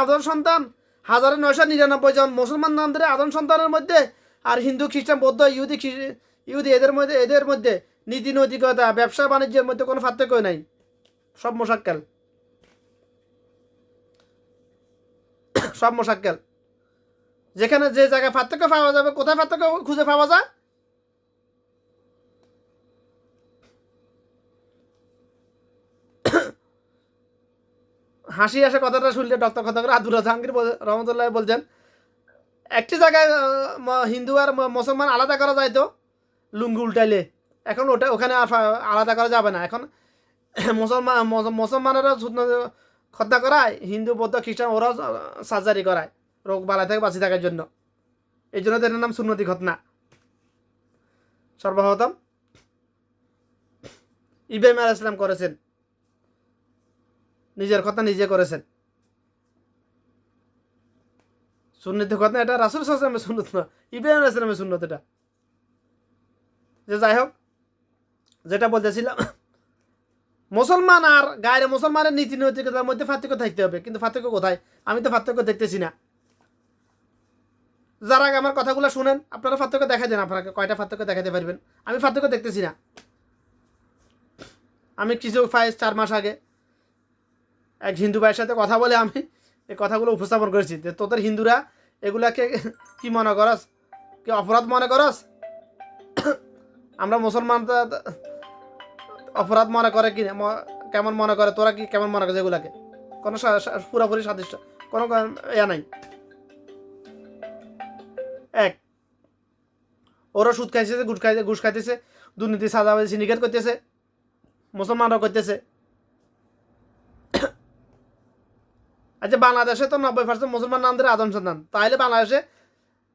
আদর সন্তান 1999 জন মুসলমানদের আদর সন্তানের মধ্যে, আর হিন্দু খ্রিস্টান বৌদ্ধ ইহুদি এদের মধ্যে নীতি নৈতিকতা ব্যবসা বাণিজ্যের মধ্যে কোনো পার্থক্য নাই, সব মোশাক্কেল, সব মোশাক্কেল। যেখানে যে জায়গায় পার্থক্য পাওয়া যাবে, কোথায় পার্থক্য খুঁজে পাওয়া যায়? হাসি আসে কথাটা শুনলে। ডক্টর খন্দকার আব্দুল্লাহ জাহাঙ্গীর রহমতুল্লাহ বলছেন, একটি জায়গায় হিন্দু আর মুসলমান আলাদা করা যায় তো লুঙ্গি উল্টাইলে, এখন ওখানে আর আলাদা করা যাবে না। এখন মুসলমানেরা খতনা করায়, হিন্দু বৌদ্ধ খ্রিস্টান ওরাও সার্জারি করায় রোগ বালাই থেকে বাঁচিয়ে থাকার জন্য। এই জন্য এর নাম সুন্নতি খতনা। সর্বপ্রথম ইব্রাহিম আলাইহিস সালাম করেছেন, নিজের খতনা নিজে করেছেন। সুন্নতি খতনা এটা রাসূল সাল্লাল্লাহু আলাইহি ওয়াসাল্লামের সুন্নত না, ইব্রাহিম আলাইহিস সালামের সুন্নত এটা। যে যাই হোক, যেটা বলতেছিলাম, মুসলমান আর গায়ের মুসলমানের নীতি নৈতিকতার মধ্যে পার্থক্য থাকতে হবে, কিন্তু পার্থক্য কোথায়? আমি তো পার্থক্য দেখতেছি না। যারা আমার কথাগুলো শুনেন, আপনারা পার্থক্য দেখা দেন, আপনাকে কয়টা পার্থক্য দেখাতে পারবেন? আমি পার্থক্য দেখতেছি না। আমি কিছু 4 মাস আগে এক হিন্দু ভাইয়ের সাথে কথা বলে আমি এই কথাগুলো উপস্থাপন করেছি যে তোদের হিন্দুরা এগুলাকে কি মনে করস, কি অপরাধ মনে করস? আমরা মুসলমান অপরাধ মনে করে কি কেমন মনে করে, তোরা কি কেমন মনে করে এগুলাকে? কোনো পুরাপুরি সাদৃশ্য কোনো ইয়া নাই। এক, ওরা সুদ খাইছে, ঘুষ খাইতেছে, দুর্নীতি সাদাবাজি সিন্ডিকেট করতেছে, মুসলমানরাও করতেছে। আচ্ছা, বাংলাদেশে তো 90% মুসলমান নামদের আদম সন্তান, তাহলে বাংলাদেশে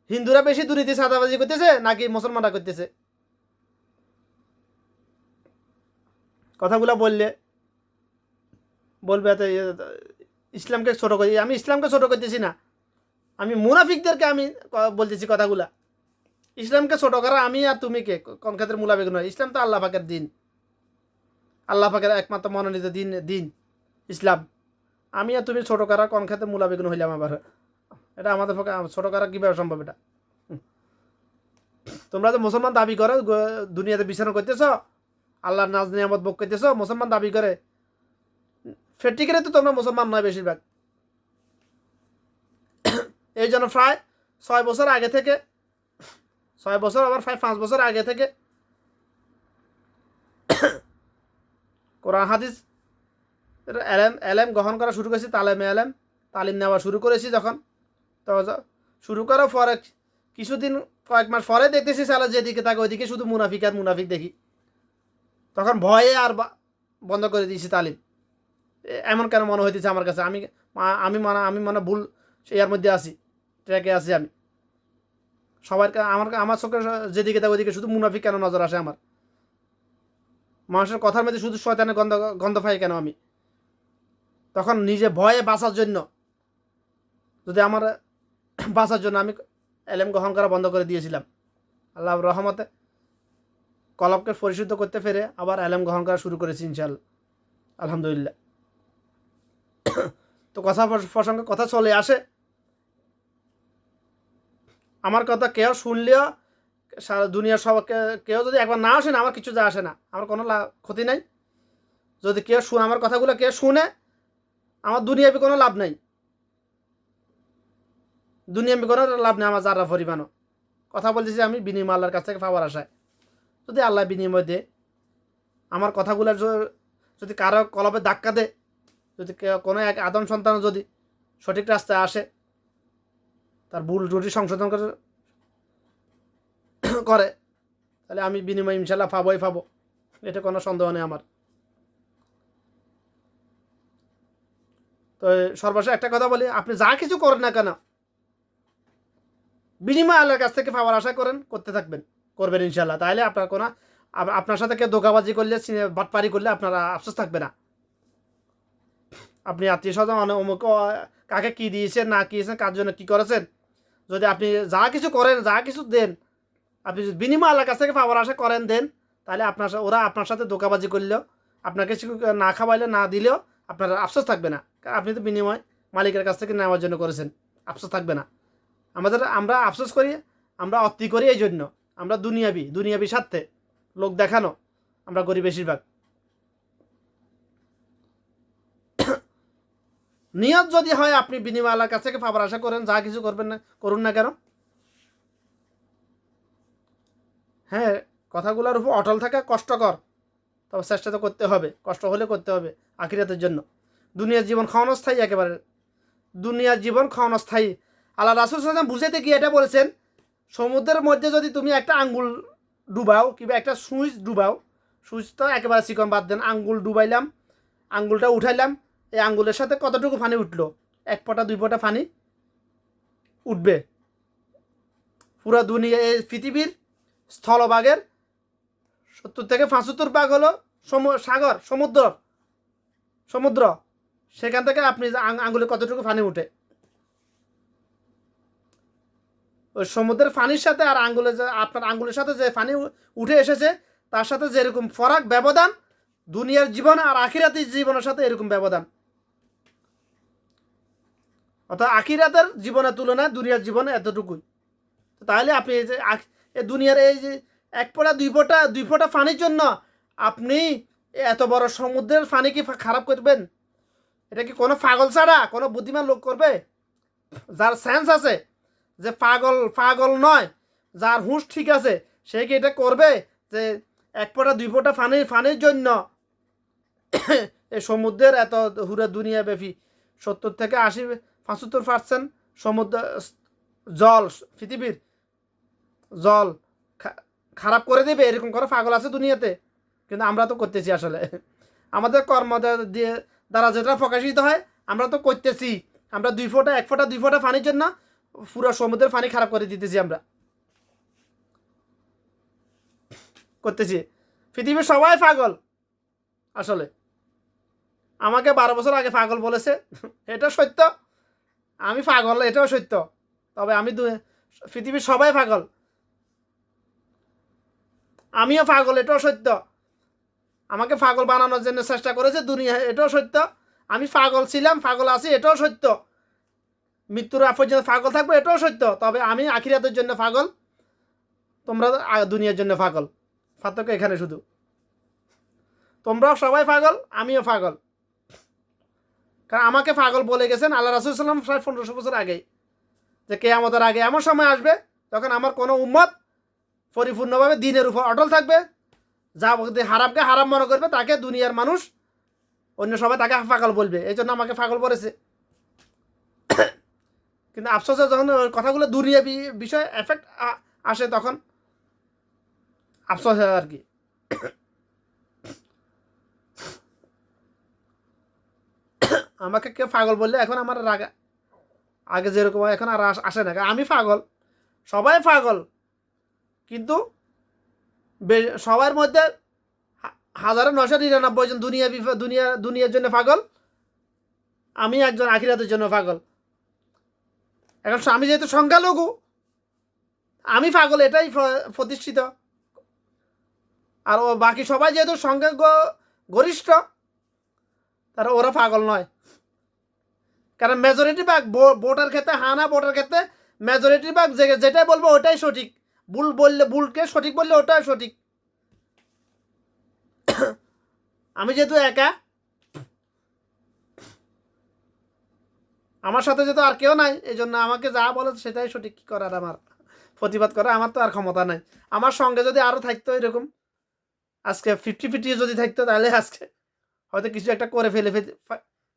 হিন্দুরা বেশি দুর্নীতি সাদাবাজি করতেছে নাকি মুসলমানরা করতেছে? কথাগুলো বলবে ইসলামকে ছোট করি। আমি ইসলামকে ছোট করতেছি না, আমি মুনাফিকদেরকে আমি বলতেছি কথাগুলা। ইসলামকে ছোট করা আমি আর তুমি কে, কোন ক্ষেত্রে মুনাফিক নয়? ইসলাম তো আল্লাহ পাকের দিন, আল্লাহ পাকের একমাত্র মনোনীত দিন ইসলাম। আমি আর তুমি ছোট করা কোন ক্ষেত্রে মুনাফিক হইলাম আবার? এটা আমাদের পক্ষে ছোট করা কীভাবে সম্ভব? এটা তোমরা যে মুসলমান দাবি করো, দুনিয়াতে বিছানা করতেছ, আল্লাহর নাজ নিয়ামত ভোগ করতেছ, মুসলমান দাবি করে, ফেটিকেরে তো তোমরা মুসলমান নয় বেশিরভাগ। এই জন্য প্রায় 6 বছর আগে থেকে, 6 বছর আবার প্রায় 5 বছর আগে থেকে কোরআন হাদিস এলেম গ্রহণ করা শুরু করেছি, তালিম নেওয়া শুরু করেছি। যখন তো শুরু করার পরে কিছুদিন, কয়েক মাস পরে দেখতেছি সালা যেদিকে থাকে ওইদিকে শুধু মুনাফিক আর মুনাফিক দেখি। তখন ভয়ে আর বন্ধ করে দিয়েছি তালিম। এমন কেন মনে হইতেছে আমার কাছে? আমি মানে ভুল ইয়ার মধ্যে আছি, ট্র্যাকে আছি আমি। সবার আমার চোখে যেদিকে থাকে ওইদিকে শুধু মুনাফিক কেন নজর আসে আমার? মানুষের কথার মধ্যে শুধু শয়তানের গন্ধ পাই কেন আমি? তখন নিজে ভয়ে বাঁচার জন্য, যদি আমার বাঁচার জন্য আমি এলেম গ্রহণ করা বন্ধ করে দিয়েছিলাম। আল্লাহর রহমতে কলবকে পরিশুদ্ধ করতে পেরে আবার এলেম গ্রহণ করা শুরু করেছি ইনশাআল্লাহ, আলহামদুলিল্লাহ। তো কথা প্রসঙ্গে কথা চলে আসে, আমার কথা কেউ শুনলেও সারা দুনিয়ার সবাইকে, কেউ যদি একবার না আসে না, আমার কিছু যা আসে না, আমার কোনো ক্ষতি নাই। যদি কেউ আমার কথাগুলো কেউ শুনে, আমার দুনিয়াবি কোনো লাভ নাই, দুনিয়াবি কোনো লাভ নেই আমার যারা পরিমাণও। কথা বলতেছি আমি বিনিময় আল্লাহর কাছ থেকে পাওয়ার আশায়। যদি আল্লাহ বিনিময় দে, আমার কথাগুলোর যদি কারো কলবে ধাক্কা দেয়, যদি কোনো এক আদম সন্তান যদি সঠিক রাস্তায় আসে, তার ভুল ত্রুটি সংশোধন করে, তাহলে আমি বিনিময় ইনশাল্লাহ পাবোই পাবো, এটা কোনো সন্দেহ নেই আমার। তো সর্বশেষ একটা কথা বলি, আপনি যা কিছু করেন না কেন, বিনিময় আল্লাহর কাছ থেকে পাওয়ার আশা করতে করবেন ইনশাল্লাহ। তাহলে আপনার সাথে কেউ ধোঁকাবাজি করলে, বাটপারি করলে আপনারা আফসোস থাকবে না। আপনি আত্মীয় স্বজন অমুক কাকে কী দিয়েছেন না দিয়েছেন, কার জন্য কী করেছেন, যদি আপনি যা কিছু করেন, যা কিছু দেন, আপনি যদি বিনিময় আল্লাহর কাছ থেকে পাওয়ার আশা করেন দেন, তাহলে ওরা আপনার সাথে ধোঁকাবাজি করলেও, আপনাকে কিছু না খাওয়াইলে না দিলেও আপনার আফসোস থাকবে না, আপনি তো বিনিময় মালিকের কাছ থেকে নেওয়ার জন্য করেছেন, আফসোস থাকবে না। আমরা আফসোস করি, আমরা অতি করি এই জন্য, আমরা দুনিয়াবি স্বার্থে লোক দেখানো আমরা করি বেশিরভাগ। নিয়ত যদি হয় আপনি বিনিময় আল্লাহর কাছ থেকে পাবার আশা করেন, যা কিছু করবেন না করুন না কেন, হ্যাঁ কথাগুলোর উপর অটল থাকা কষ্টকর, তবে চেষ্টা তো করতে হবে, কষ্ট হলে করতে হবে আখিরাতের জন্য। দুনিয়ার জীবন ক্ষণস্থায়ী, একেবারে দুনিয়ার জীবন ক্ষণস্থায়ী। আল্লাহ রাসূল সাল্লাল্লাহু আলাইহি ওয়াসাল্লাম বুঝাইতে গিয়ে এটা বলেছেন, সমুদ্রের মধ্যে যদি তুমি একটা আঙ্গুল ডুবাও কিংবা একটা সুইচ ডুবাও, সুইচ তো একেবারে চিকন বাদ দেন, আঙ্গুল ডুবাইলাম, আঙ্গুলটা উঠাইলাম, এই আঙ্গুলের সাথে কতটুকু পানি উঠলো? 1 ফোঁটা 2 ফোঁটা পানি উঠবে। পুরো দুনিয়া, এই পৃথিবীর স্থলভাগের 70 থেকে 75 ভাগ হলো সাগর, সমুদ্র। সেখান থেকে আপনি আঙ্গুলে কতটুকু পানি উঠে, ওই সমুদ্রের পানির সাথে আর আপনার আঙ্গুলের সাথে যে পানি উঠে এসেছে তার সাথে যেরকম ফরাক ব্যবধান, দুনিয়ার জীবন আর আখিরাতের জীবনের সাথে এরকম ব্যবধান। অর্থাৎ আখিরাতের জীবনের তুলনায় দুনিয়ার জীবনে এতটুকুই। তাহলে আপনি এই যে দুনিয়ার এই যে 1 ফোঁটা 2 ফোঁটা পানির জন্য আপনি এত বড় সমুদ্রের পানি কি খারাপ করবেন? এটা কি কোনো পাগল ছাড়া কোনো বুদ্ধিমান লোক করবে? যার সেন্স আছে, যে পাগল নয়, যার হুঁশ ঠিক আছে, সে কি এটা করবে যে 1 ফোঁটা 2 ফোঁটা পানির জন্য এই সমুদ্রের এত হুরা দুনিয়া ব্যাপী 70 থেকে 80-75% সমুদ্র জল, পৃথিবীর জল খারাপ করে দেবে, এরকম করে পাগল আছে দুনিয়াতে? কিন্তু আমরা তো করতেছি আসলে, আমাদের কর্ম দিয়ে দ্বারা যেটা প্রকাশিত হয় আমরা তো করতেছি। আমরা 1 ফোঁটা 2 ফোঁটা পানির জন্য পুরো সমুদ্রের পানি খারাপ করে দিতেছি, আমরা করতেছি। পৃথিবীর সবাই পাগল আসলে। আমাকে 12 বছর আগে পাগল বলেছে, এটা সত্য, আমি পাগল এটাও সত্য। তবে পৃথিবীর সবাই পাগল, আমিও পাগল এটাও সত্য। আমাকে পাগল বানানোর জন্য চেষ্টা করেছে দুনিয়া, এটাও সত্য। আমি পাগল ছিলাম, পাগল আছি, এটাও সত্য। মৃত্যুর আগ পর্যন্ত পাগল থাকবো, এটাও সত্য। তবে আমি আখিরাতের জন্য পাগল, তোমরা দুনিয়ার জন্য পাগল। পার্থক্য এখানে শুধু, তোমরাও সবাই পাগল, আমিও পাগল। কারণ আমাকে পাগল বলে গেছেন আল্লাহ রাসূল সাল্লাল্লাহু আলাইহি ওয়াসাল্লাম 1500 বছর আগেই, যে কিয়ামতের আগে এমন সময় আসবে তখন আমার কোনো উম্মত পরিপূর্ণভাবে দিনের উপর অটল থাকবে, যা হারামকে হারাম মনে করবে তাকে দুনিয়ার মানুষ, অন্য সবাই তাকে পাগল বলবে। এই জন্য আমাকে পাগল বলেছে। কিন্তু আফসোসে যখন কথাগুলো দুনিয়া বিষয়ে এফেক্ট আসে তখন আফসোস হয় আর কি। আমাকে কেউ পাগল বললে এখন আমার রাগ, আগে যেরকম এখন আর আসে না। আমি পাগল, সবাই পাগল, কিন্তু সবার মধ্যে 1999 জন দুনিয়ার জন্য পাগল, আমি একজন আখিরাতের জন্য পাগল। এখন আমি যেহেতু সংখ্যালঘু, আমি পাগল এটাই প্রতিষ্ঠিত। আর বাকি সবাই যেহেতু সংখ্যা গরিষ্ঠ, তারা ওরা পাগল নয়। কারণ মেজরিটি ভাগ ভোটার ক্ষেত্রে, হানা ভোটার ক্ষেত্রে মেজরিটি ভাগ যেটাই বলবো ওটাই সঠিক, ভুল বললে ভুলকে সঠিক বললে ওটাই সঠিক। আমি যেহেতু একা, আমার সাথে যেহেতু আর কেউ নাই, এই জন্য আমাকে যা বলে সেটাই সঠিক। কী করার, আমার প্রতিবাদ করা আমার তো আর ক্ষমতা নাই। আমার সঙ্গে যদি আরও থাকতো এরকম, আজকে 50-50 যদি থাকতো, তাহলে আজকে হয়তো কিছু একটা করে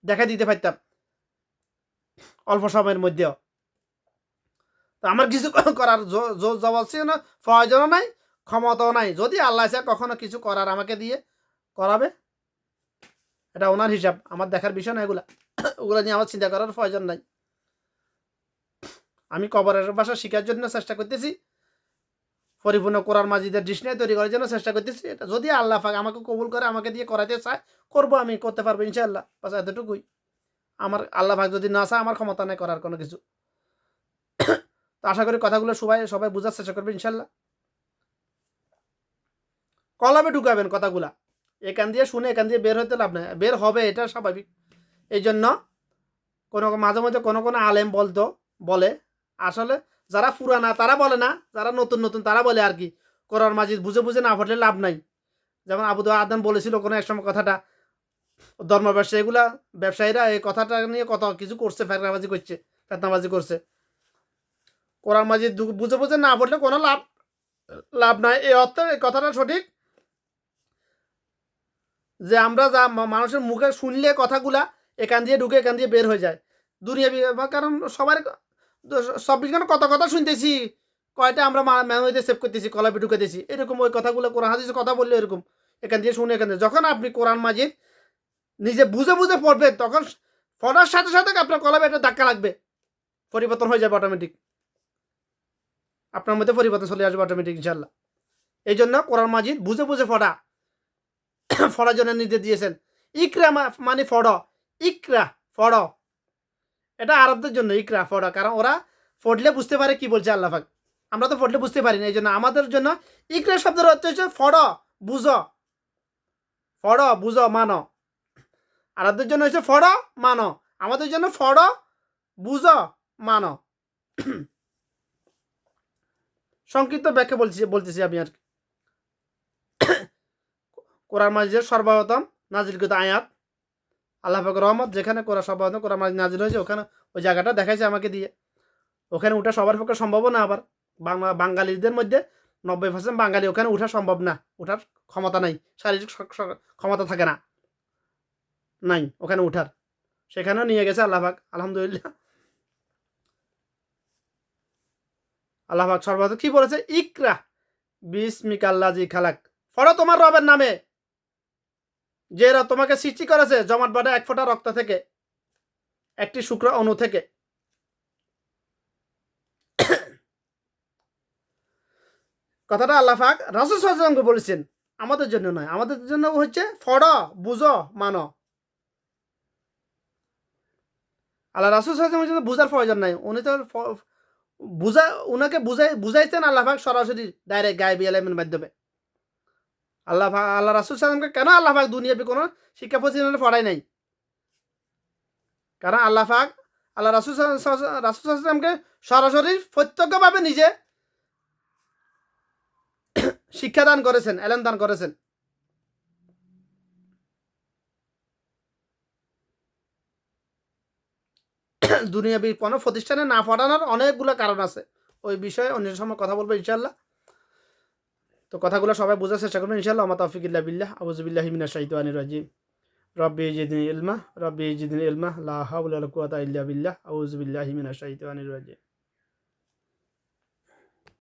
দেখা দিতে পারতাম অল্প সময়ের মধ্যেও। তো আমার কিছু করার জোর জবরদস্তি না, প্রয়োজনও নাই, ক্ষমতাও নাই। যদি আল্লাহ চায় কখনো কিছু করার আমাকে দিয়ে করাবে, এটা ওনার হিসাব, আমার দেখার বিষয় না। ওগুলো নিয়ে আমার চিন্তা করার প্রয়োজন নাই। আমি কবরের ভাষা শেখার জন্য চেষ্টা করতেছি, পরিপূর্ণ কোরআন মাজিদের ডিকশনারি তৈরি করার জন্য চেষ্টা করতেছি। এটা যদি আল্লাহ পাক আমাকে কবুল করে, আমাকে দিয়ে করাতে চায়, করবো, আমি করতে পারবো ইনশাআল্লাহ। বাস এতটুকুই। আমার আল্লাহ পাক যদি না চায়, আমার ক্ষমতা নেই করার কোনো কিছু। তো আশা করি কথাগুলো সবাই বোঝার চেষ্টা করবে ইনশাআল্লাহ। কলমে ঢুকাবেন কথাগুলা, এখান দিয়ে শুনে এখান দিয়ে বের হতে লাভ নেই, বের হবে, এটা স্বাভাবিক। এই জন্য কোনো মাঝে মাঝে কোনো আলেম বলে আসলে যারা পুরানা তারা বলে না, যারা নতুন নতুন তারা বলে আর কি, কোরআন মাজিদ বুঝে বুঝে না পড়লে লাভ নাই। যেমন আবু আদম বলেছিল কোনো এক সময় কথাটা, ধর্ম ব্যবসায়ীরা এই কথাটা নিয়ে কত কিছু করছে, ফেতনাবাজি করছে। কোরআন মাজিদ বুঝে বুঝে না পড়লে কোনো লাভ নাই। এই অর্থে এই কথাটা সঠিক যে আমরা যা মানুষের মুখে শুনলে কথাগুলা এখান দিয়ে ঢুকে এখান দিয়ে বের হয়ে যায় দুনিয়া। কারণ সবার 24 ঘন্টা কত কথা শুনতেছি, কয়টা আমরা মেমোরিতে সেভ করতেছি, কলাপে ঢুকেতেছি, এরকম ওই কথাগুলো কোরআন হাদিসের কথা বললে এরকম এখান দিয়ে শুনে এখান দিয়ে। যখন আপনি কোরআন মাজিদ নিজে বুঝে বুঝে পড়বেন তখন পড়ার সাথে সাথে আপনার কলাপে একটা ধাক্কা লাগবে, পরিবর্তন হয়ে যাবে অটোমেটিক, আপনার মধ্যে পরিবর্তন চলে আসবে অটোমেটিক ইনশাল্লাহ। এই জন্য কোরআন মাজিদ বুঝে বুঝে পড়ার জন্য নির্দেশ দিয়েছেন। ইকরা মানে পড়ো, ইকরা পড়ো, এটা আরবদের জন্য ইকরা পড়ো, কারণ ওরা পড়লে বুঝতে পারে কি বলছে আল্লাহ পাক। আমরা তো পড়লে বুঝতে পারি না, এই জন্য আমাদের জন্য ইকরা শব্দের অর্থ হচ্ছে পড়ো বুঝো, পড়ো বুঝো মানো। আরবদের জন্য হচ্ছে পড়ো মানো, আমাদের জন্য পড়ো বুঝো মানো। সংক্ষিপ্ত ব্যাখ্যা বলতেছি আমি আর কি। কোরআন মাজিদের সর্বপ্রথম নাজিলকৃত আয়াত আল্লাহ পাকের রহমত, যেখানে সর্বপ্রথম কোরআন মাজিদ নাজিল হয়েছে ওখানে ওই জায়গাটা দেখাইছে আমাকে দিয়ে। ওখানে উঠা সবার পক্ষে সম্ভব না, আবার বাঙালিদের মধ্যে 90% বাঙালি ওখানে উঠা সম্ভব না, উঠার ক্ষমতা নাই, শারীরিক ক্ষমতা থাকে না, নাই ওখানে উঠার। সেখানেও নিয়ে গেছে আল্লাহ পাক, আলহামদুলিল্লাহ। আল্লাহ পাক সর্বপ্রথম কি বলেছে? ইকরা বিসমিকাল্লাযী খালাক, পড়ো তোমার রবের নামে যে তোমাকে সৃষ্টি করেছে জমাট বাঁধা এক ফোঁটা রক্ত থেকে, একটি শুক্র অণু থেকে। কথাটা আল্লাহ পাক রাসূল সাল্লাল্লাহু আলাইহি ওয়াসাল্লামকে বলেছেন, আমাদের জন্য নয়। আমাদের জন্য হচ্ছে পড়ো বুঝো মানো। আল্লাহ রাসূল সাল্লাল্লাহু আলাইহি ওয়াসাল্লামের জন্য বুঝার প্রয়োজন নাই, উনি তো উনাকে বুঝাইতেন আল্লাহ পাক সরাসরি ডাইরেক্ট গায়বী ইলমের মাধ্যমে। আল্লাহ রাসূল সাল্লাল্লাহু আলাইহি ওয়াসাল্লামকে কেন আল্লাহ পাক দুনিয়াবি কোনো শিক্ষা প্রতিষ্ঠানে পড়ায় নাই? কারণ আল্লাহ রাসূল সাল্লাল্লাহু আলাইহি ওয়াসাল্লামকে সরাসরি প্রত্যক্ষভাবে নিজে শিক্ষাদান করেছেন, এলেম দান করেছেন। দুনিয়াবি কোনো প্রতিষ্ঠানে না পড়ানোর অনেকগুলো কারণ আছে, ওই বিষয়ে অন্য সময় কথা বলবো ইনশাল্লাহ। তো কথাগুলো সবাই বোঝার চেষ্টা করবেন ইনশাল্লাহ। আমা তাওফিক ইল্লা বিল্লাহ, আউযু বিল্লাহি মিনাশ শাইতানির রাজিম। রব্বি জিদনি ইলমা, রব্বি জিদনি ইলমা, লা হাওলা ওয়ালা কুওয়াতা ইল্লা বিল্লাহ, আউযু বিল্লাহি মিনাশ শাইতানির রাজিম।